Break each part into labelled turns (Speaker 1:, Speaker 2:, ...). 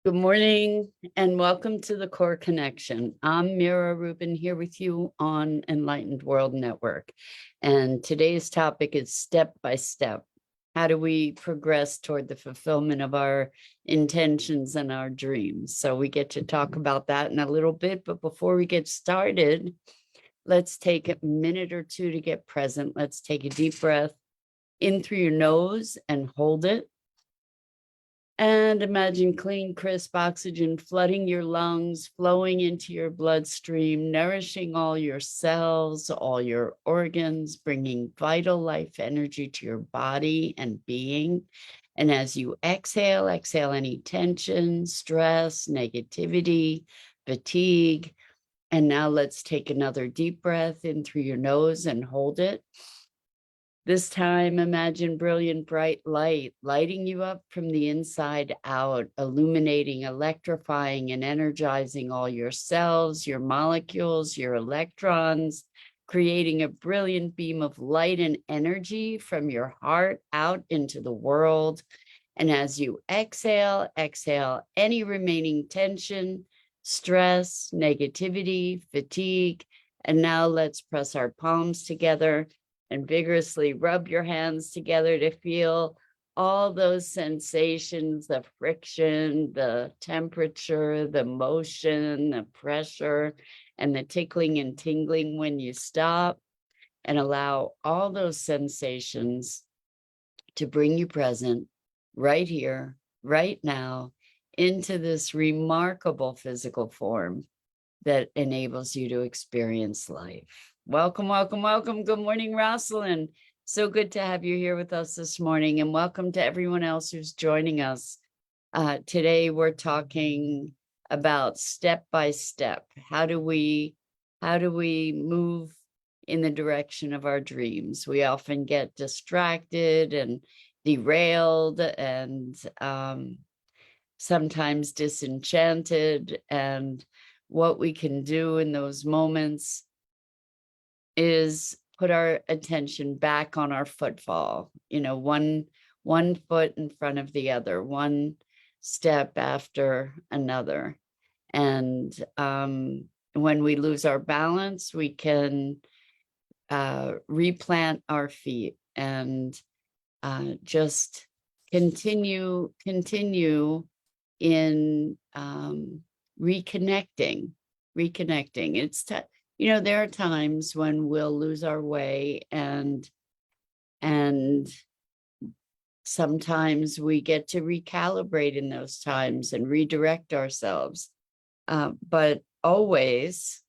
Speaker 1: Good morning and welcome to the Core Connection. I'm Mira Rubin here with you on Enlightened World Network. And today's topic is step by step. How do we progress toward the fulfillment of our intentions and our dreams? So we get to talk about that in a little bit. But before we get started, let's take a minute or two to get present. Let's take a deep breath in through your nose and hold it. And imagine clean, crisp oxygen flooding your lungs, flowing into your bloodstream, nourishing all your cells, all your organs, bringing vital life energy to your body and being. And as you exhale any tension, stress, negativity, fatigue. And now let's take another deep breath in through your nose and hold it. This time, imagine brilliant, bright light lighting you up from the inside out, illuminating, electrifying, and energizing all your cells, your molecules, your electrons, creating a brilliant beam of light and energy from your heart out into the world. And as you exhale any remaining tension, stress, negativity, fatigue. And now let's press our palms together and vigorously rub your hands together to feel all those sensations, the friction, the temperature, the motion, the pressure, and the tickling and tingling when you stop, and allow all those sensations to bring you present right here, right now, into this remarkable physical form that enables you to experience life. Welcome, welcome, welcome. Good morning, Rosalind. So good to have you here with us this morning, and welcome to everyone else who's joining us. Today, we're talking about step by step. How do we move in the direction of our dreams? We often get distracted and derailed and sometimes disenchanted, and what we can do in those moments is put our attention back on our footfall, one foot in front of the other, one step after another. And when we lose our balance, we can replant our feet and just continue in reconnecting. It's there are times when we'll lose our way, and sometimes we get to recalibrate in those times and redirect ourselves. But always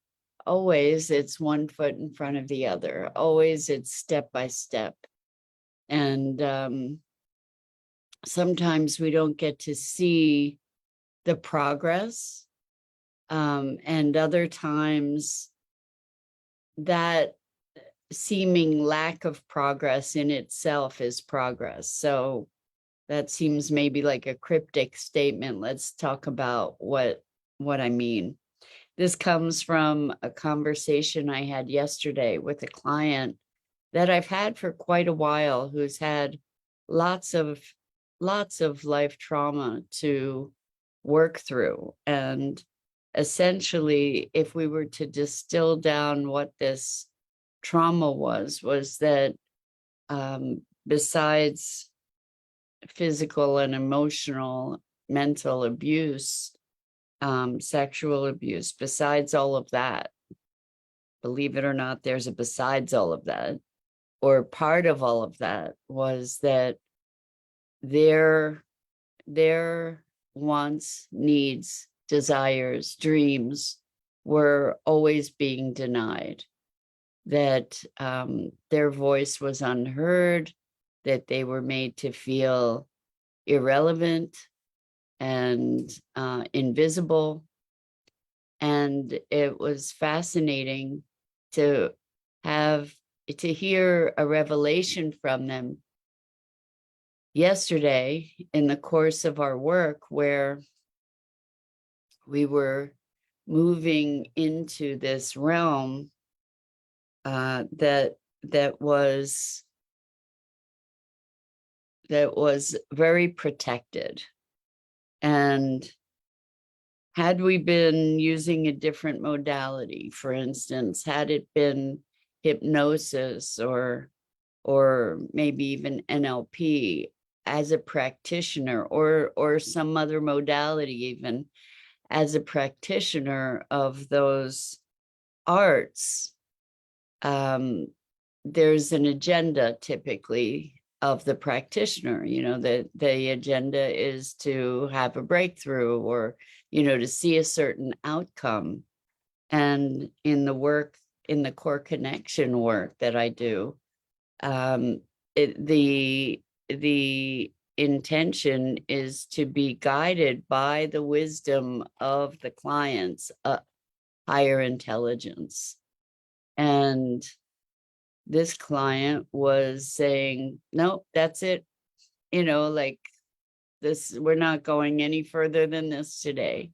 Speaker 1: it's one foot in front of the other. Always it's step by step. And sometimes we don't get to see the progress. And other times that seeming lack of progress in itself is progress. So that seems maybe like a cryptic statement. Let's talk about what I mean. This comes from a conversation I had yesterday with a client that I've had for quite a while, who's had lots of life trauma to work through. And essentially, if we were to distill down what this trauma was that besides physical and emotional, mental abuse, sexual abuse, besides all of that, believe it or not, there's a besides all of that, or part of all of that, was that their wants, needs, desires, dreams were always being denied, that their voice was unheard, that they were made to feel irrelevant and invisible. And it was fascinating to hear a revelation from them yesterday in the course of our work, where we were moving into this realm that was very protected. And Had we been using a different modality, for instance, had it been hypnosis or maybe even NLP as a practitioner, or some other modality, even as a practitioner of those arts, there's an agenda typically of the practitioner. The agenda is to have a breakthrough, or to see a certain outcome. And in the core connection work that I do, the intention is to be guided by the wisdom of the client's higher intelligence. And this client was saying, nope, that's it. Like this, we're not going any further than this today.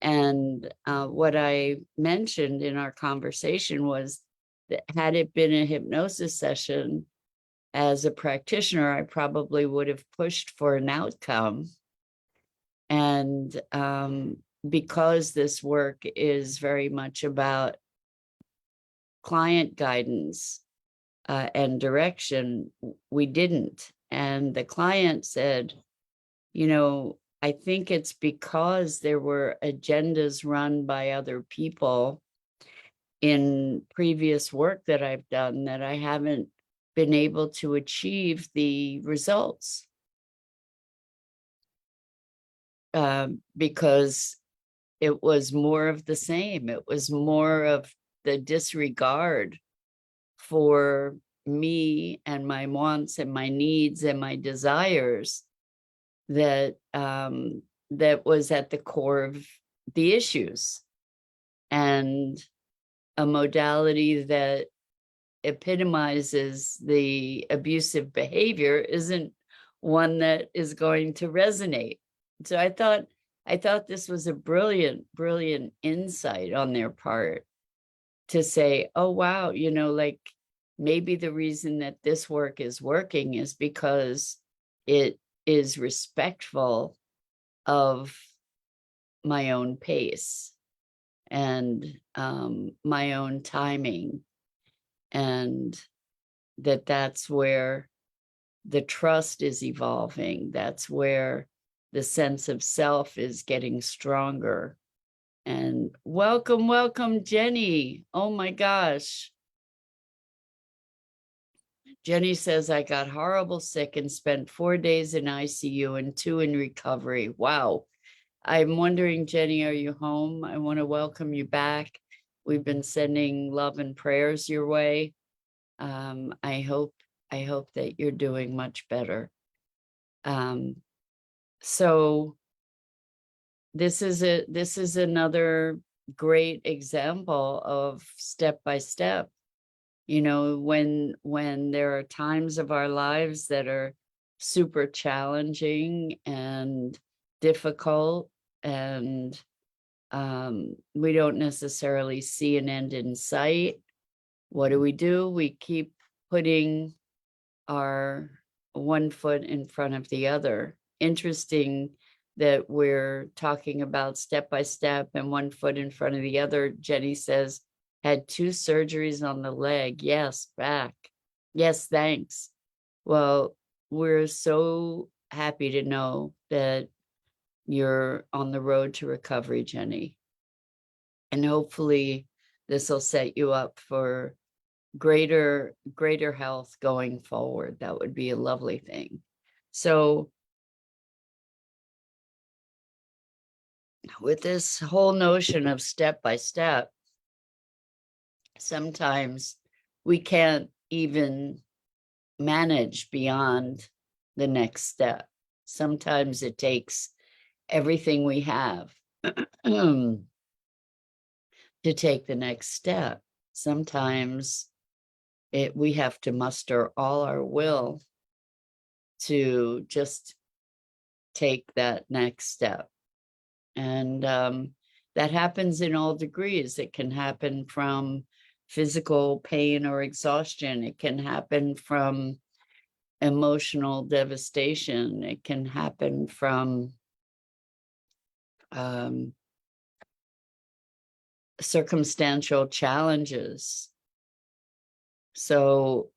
Speaker 1: And what I mentioned in our conversation was that had it been a hypnosis session, as a practitioner, I probably would have pushed for an outcome. And because this work is very much about client guidance and direction, we didn't. And the client said, I think it's because there were agendas run by other people in previous work that I've done that I haven't been able to achieve the results. Because it was more of the same. It was more of the disregard for me and my wants and my needs and my desires that was at the core of the issues. And a modality that epitomizes the abusive behavior isn't one that is going to resonate. So I thought this was a brilliant insight on their part to say, oh wow, like maybe the reason that this work is working is because it is respectful of my own pace and my own timing, and that's where the trust is evolving. That's where the sense of self is getting stronger. And welcome, Jenny. Oh my gosh. Jenny says, I got horrible sick and spent 4 days in ICU and 2 in recovery. Wow. I'm wondering, Jenny, are you home? I want to welcome you back. We've been sending love and prayers your way. I hope that you're doing much better. So this is another great example of step by step. When there are times of our lives that are super challenging and difficult, and we don't necessarily see an end in sight, what do? We keep putting our one foot in front of the other. Interesting that we're talking about step by step and 1 foot in front of the other. Jenny says, had 2 surgeries on the leg. Yes, back. Yes, thanks. Well, we're so happy to know that you're on the road to recovery, Jenny. And hopefully this will set you up for greater health going forward. That would be a lovely thing. So with this whole notion of step by step, sometimes we can't even manage beyond the next step. Sometimes it takes everything we have to take the next step. Sometimes we have to muster all our will to just take that next step. And that happens in all degrees. It can happen from physical pain or exhaustion. It can happen from emotional devastation. It can happen from circumstantial challenges. So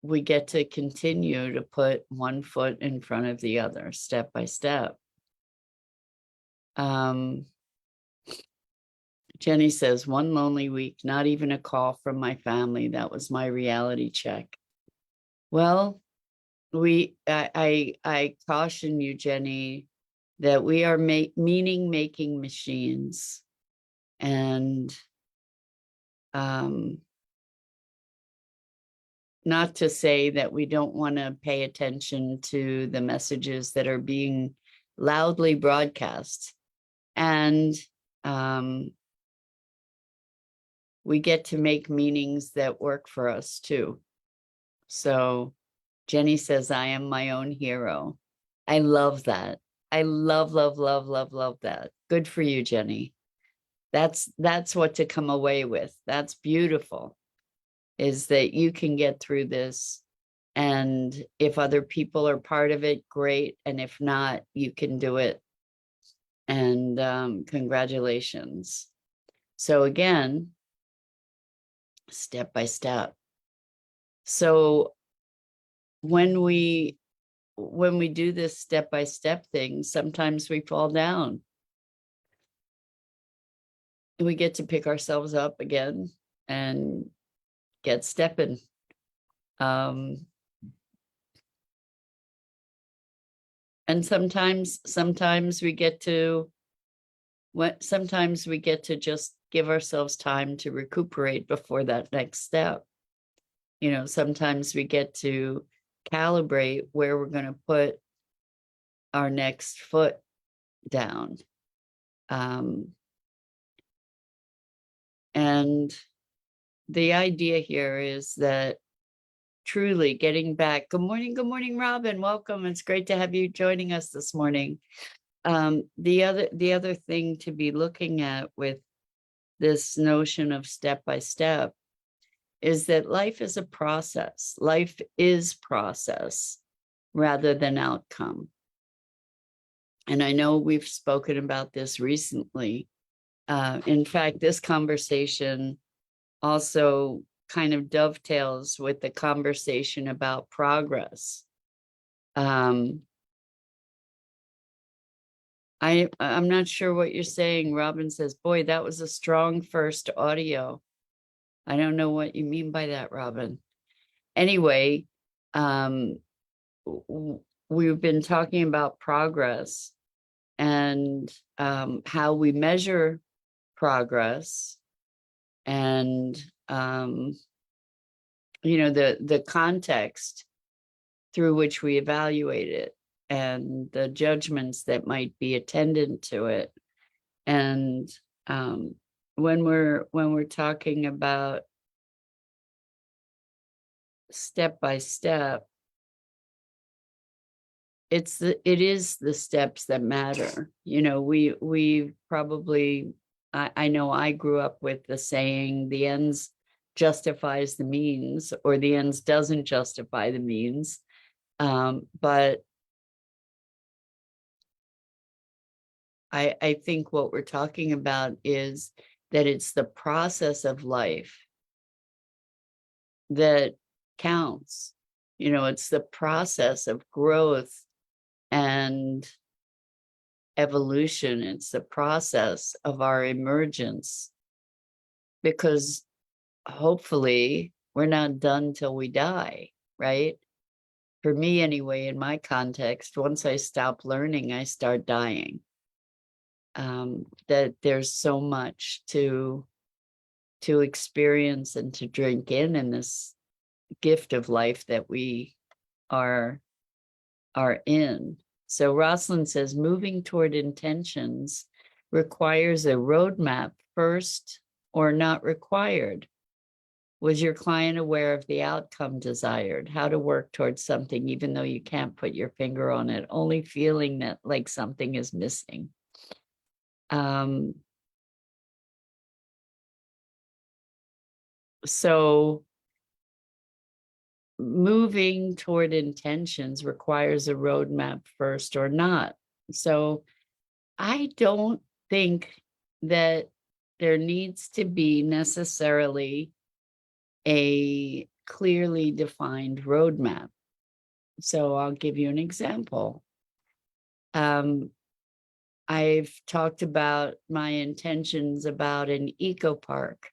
Speaker 1: we get to continue to put one foot in front of the other, step by step. Jenny says, one lonely week, not even a call from my family. That was my reality check. Well, I caution you, Jenny, that we are meaning making machines, and not to say that we don't want to pay attention to the messages that are being loudly broadcast, and we get to make meanings that work for us too. So Jenny says, I am my own hero. I love that. I love that. Good for you, Jenny. That's what to come away with. That's beautiful, is that you can get through this. And if other people are part of it, great. And if not, you can do it. And congratulations. So again, step by step. So when we do this step by step thing, sometimes we fall down. We get to pick ourselves up again and get stepping. And sometimes we get to just give ourselves time to recuperate before that next step. You know, sometimes we get to calibrate where we're going to put our next foot down. And the idea here is that truly getting back. Good morning, Robin. Welcome. It's great to have you joining us this morning. The other thing to be looking at with this notion of step by step is that life is a process. Life is process rather than outcome. And I know we've spoken about this recently. In fact, this conversation also kind of dovetails with the conversation about progress. I'm not sure what you're saying. Robin says, boy, that was a strong first audio. I don't know what you mean by that, Robin. Anyway, we've been talking about progress and how we measure progress, and the context through which we evaluate it, and the judgments that might be attendant to it. And when we're talking about step by step, it is the steps that matter. You know, we probably, I know I grew up with the saying, the ends justifies the means, or the ends doesn't justify the means. But I think what we're talking about is that it's the process of life that counts. You know, it's the process of growth and evolution. It's the process of our emergence, because hopefully we're not done till we die, right? For me anyway, in my context, once I stop learning, I start dying. That there's so much to experience and to drink in this gift of life that we are in. So Rosalind says, moving toward intentions requires a roadmap first, or not required? Was your client aware of the outcome desired? How to work towards something even though you can't put your finger on it, only feeling that like something is missing. So moving toward intentions requires a roadmap first, or not. So I don't think that there needs to be necessarily a clearly defined roadmap. So I'll give you an example. I've talked about my intentions about an eco park.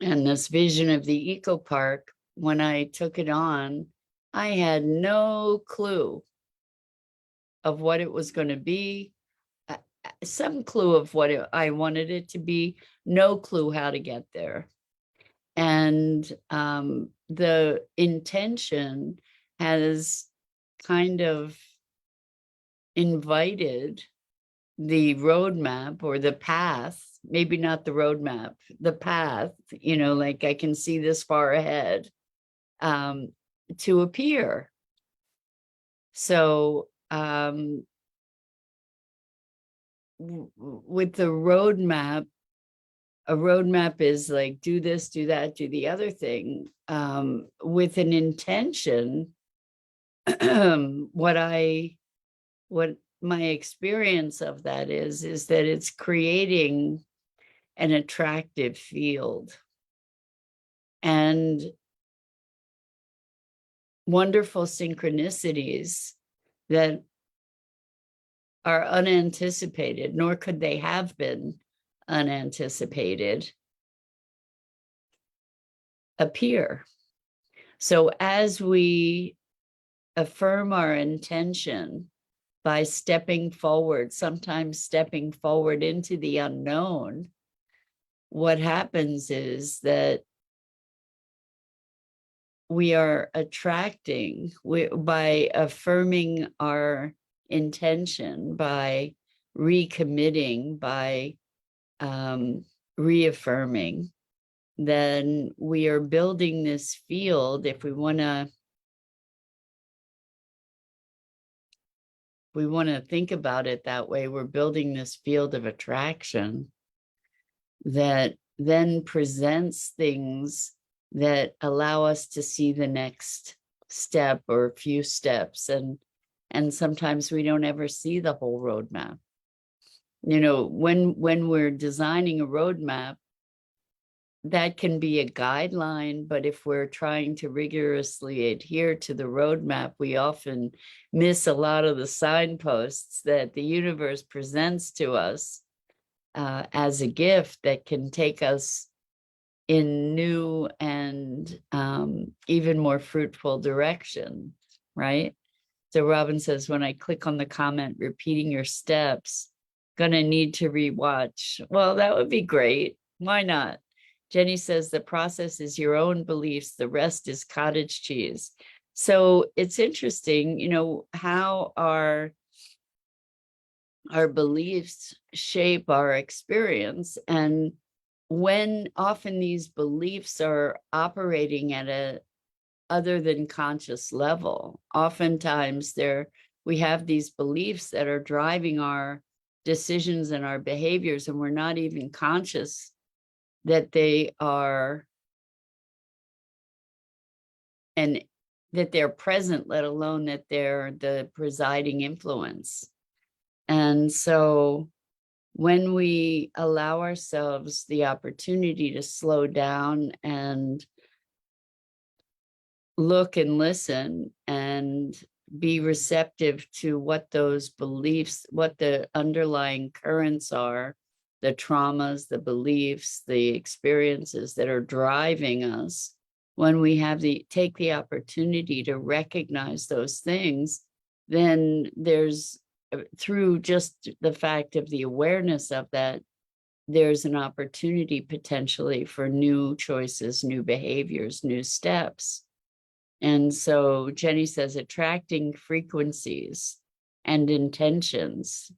Speaker 1: And this vision of the eco park, when I took it on, I had no clue of what it was going to be, some clue of what I wanted it to be, no clue how to get there. And the intention has kind of invited the roadmap or the path, maybe not the roadmap, the path, like I can see this far ahead, to appear. So with the roadmap, a roadmap is like, do this, do that, do the other thing, with an intention. What my experience of that is that it's creating an attractive field and wonderful synchronicities that are unanticipated, nor could they have been unanticipated, appear. So as we affirm our intention by stepping forward, sometimes stepping forward into the unknown, what happens is that we are attracting, by affirming our intention, by recommitting, by reaffirming, then we are building this field. If we want to think about it that way, we're building this field of attraction that then presents things that allow us to see the next step or a few steps. And sometimes we don't ever see the whole roadmap. When we're designing a roadmap, that can be a guideline, but if we're trying to rigorously adhere to the roadmap, we often miss a lot of the signposts that the universe presents to us as a gift that can take us in new and even more fruitful direction, right? So Robin says, when I click on the comment, repeating your steps, gonna need to rewatch. Well, that would be great. Why not? Jenny says, the process is your own beliefs. The rest is cottage cheese. So it's interesting, how our beliefs shape our experience. And when often these beliefs are operating at a other than conscious level, oftentimes we have these beliefs that are driving our decisions and our behaviors, and we're not even conscious that they are, and that they're present, let alone that they're the presiding influence. And so when we allow ourselves the opportunity to slow down and look and listen and be receptive to what those beliefs, what the underlying currents are, the traumas, the beliefs, the experiences that are driving us, when we take the opportunity to recognize those things, then there's, through just the fact of the awareness of that, there's an opportunity potentially for new choices, new behaviors, new steps. And so Jenny says, attracting frequencies and intentions.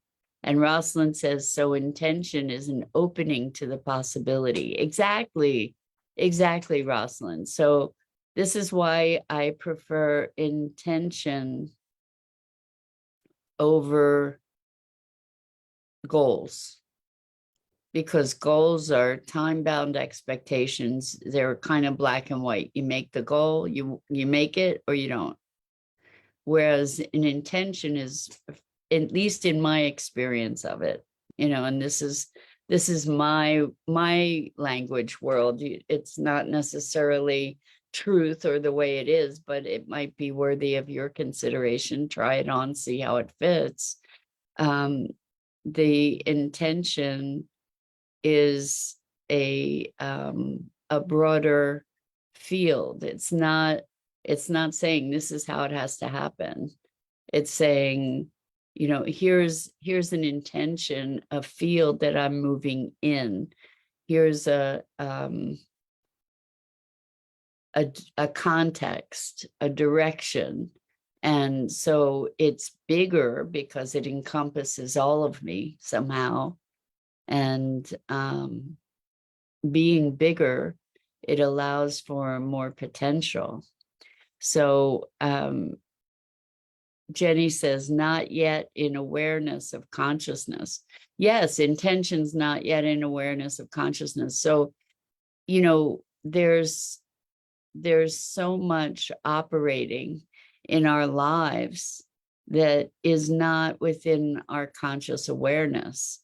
Speaker 1: And Rosalind says, so intention is an opening to the possibility. Exactly, Rosalind. So this is why I prefer intention over goals, because goals are time-bound expectations. They're kind of black and white. You make the goal, you make it, or you don't. Whereas an intention is, at least in my experience of it, and this is this is my language world. It's not necessarily truth or the way it is, but it might be worthy of your consideration. Try it on, see how it fits. The intention is a broader field. It's not saying this is how it has to happen. It's saying, here's an intention, a field that I'm moving in. Here's a context, a direction. And so it's bigger because it encompasses all of me somehow. And being bigger, it allows for more potential. So Jenny says, not yet in awareness of consciousness. Yes, intention's not yet in awareness of consciousness. So, there's so much operating in our lives that is not within our conscious awareness.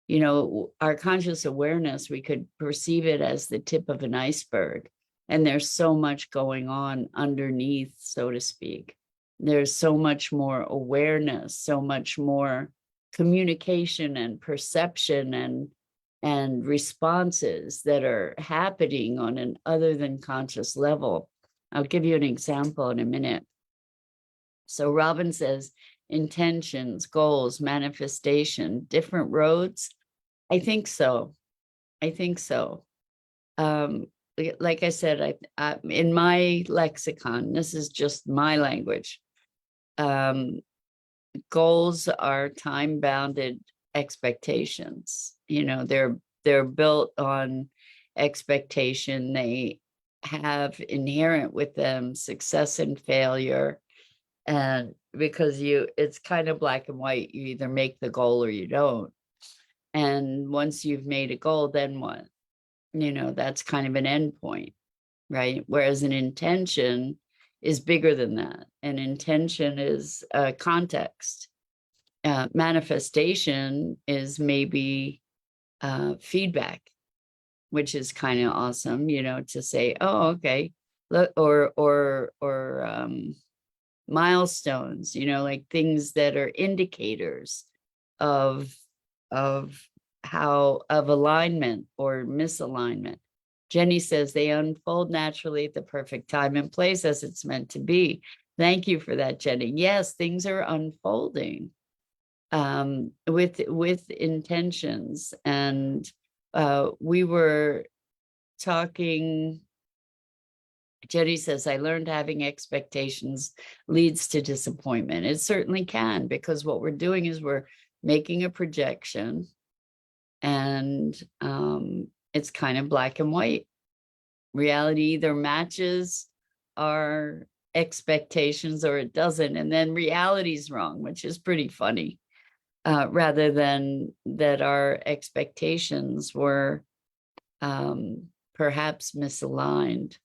Speaker 1: Our conscious awareness, we could perceive it as the tip of an iceberg, and there's so much going on underneath, so to speak. There's so much more awareness, so much more communication and perception and responses that are happening on an other than conscious level. I'll give you an example in a minute. So Robin says, intentions, goals, manifestation, different roads. I think so. Like I said, I in my lexicon, this is just my language. Goals are time-bounded expectations. They're built on expectation. They have inherent with them success and failure. And because it's kind of black and white, you either make the goal or you don't. And once you've made a goal, then what? That's kind of an end point, right? Whereas an intention is bigger than that. An intention is context. Manifestation is maybe feedback, which is kind of awesome, to say, oh, okay, look, or milestones, like things that are indicators of alignment or misalignment. Jenny says they unfold naturally at the perfect time and place as it's meant to be. Thank you for that, Jenny. Yes, things are unfolding with intentions. And we were talking, Jenny says, I learned having expectations leads to disappointment. It certainly can, because what we're doing is we're making a projection, and it's kind of black and white. Reality either matches our expectations or it doesn't. And then reality's wrong, which is pretty funny, rather than that our expectations were perhaps misaligned.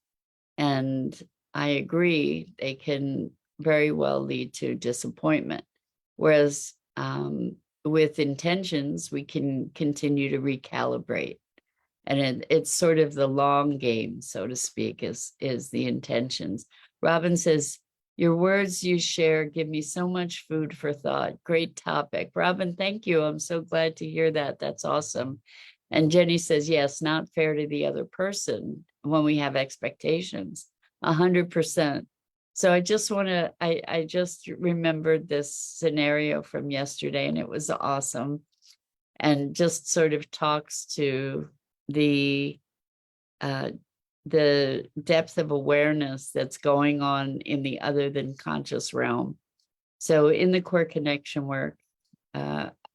Speaker 1: And I agree, they can very well lead to disappointment. Whereas with intentions, we can continue to recalibrate. And it's sort of the long game, so to speak, is the intentions. Robin says, your words you share give me so much food for thought. Great topic. Robin, thank you. I'm so glad to hear that. That's awesome. And Jenny says, yes, not fair to the other person when we have expectations, 100%. So I just want to, I just remembered this scenario from yesterday, and it was awesome. And just sort of talks to the depth of awareness that's going on in the other than conscious realm. So in the core connection work,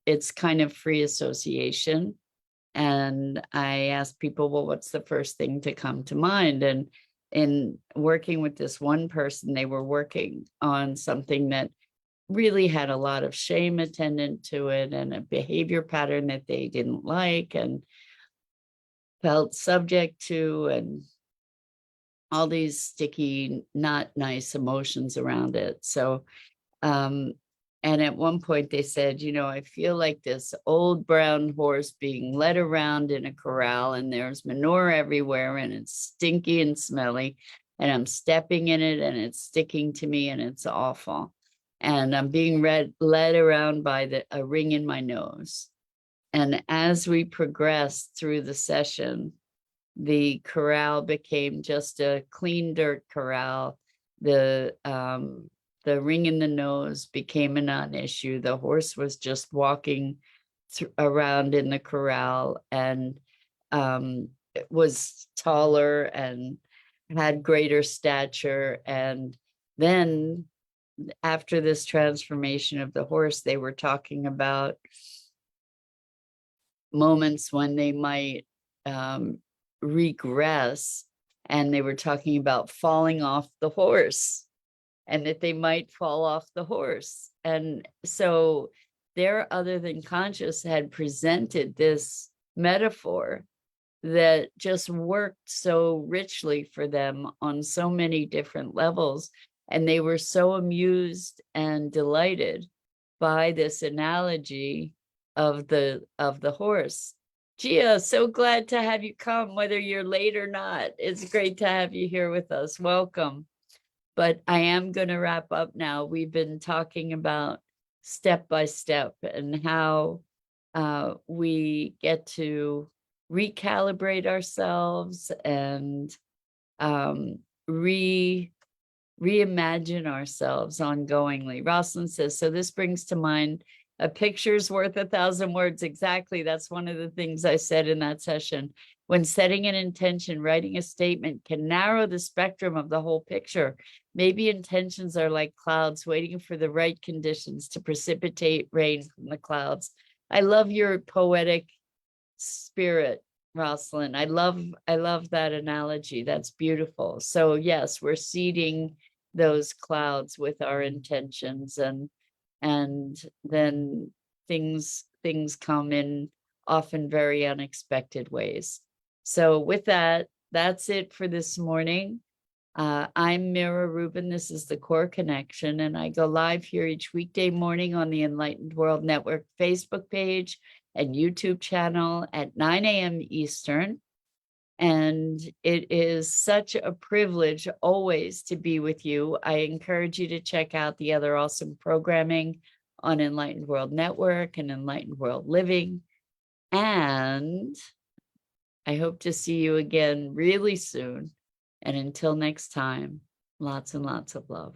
Speaker 1: it's kind of free association. And I ask people, well, what's the first thing to come to mind? And in working with this one person, they were working on something that really had a lot of shame attendant to it, and a behavior pattern that they didn't like and felt subject to, and all these sticky, not nice emotions around it. So And at one point they said, I feel like this old brown horse being led around in a corral, and there's manure everywhere, and it's stinky and smelly, and I'm stepping in it and it's sticking to me and it's awful. And I'm being led around by a ring in my nose. And as we progressed through the session, the corral became just a clean dirt corral. The ring in the nose became a non-issue. The horse was just walking around in the corral, and it was taller and had greater stature. And then after this transformation of the horse, they were talking about moments when they might regress, and they were talking about falling off the horse, and that they might fall off the horse. And so their other than conscious had presented this metaphor that just worked so richly for them on so many different levels. And they were so amused and delighted by this analogy of the horse. Gia, so glad to have you come, whether you're late or not. It's great to have you here with us. Welcome. But I am going to wrap up now. We've been talking about step by step and how we get to recalibrate ourselves and reimagine ourselves ongoingly. Rosalind says, so this brings to mind a picture's worth 1,000 words. Exactly. That's one of the things I said in that session. When setting an intention, writing a statement can narrow the spectrum of the whole picture. Maybe intentions are like clouds waiting for the right conditions to precipitate rain from the clouds. I love your poetic spirit, Rosalind. I love that analogy. That's beautiful. So yes, we're seeding those clouds with our intentions, and then things come in often very unexpected ways. So with that, that's it for this morning. I'm Mira Rubin. This is the Core Connection, and I go live here each weekday morning on the Enlightened World Network Facebook page and YouTube channel at 9 a.m. Eastern. And it is such a privilege always to be with you. I encourage you to check out the other awesome programming on Enlightened World Network and Enlightened World Living. And I hope to see you again really soon. And until next time, lots and lots of love.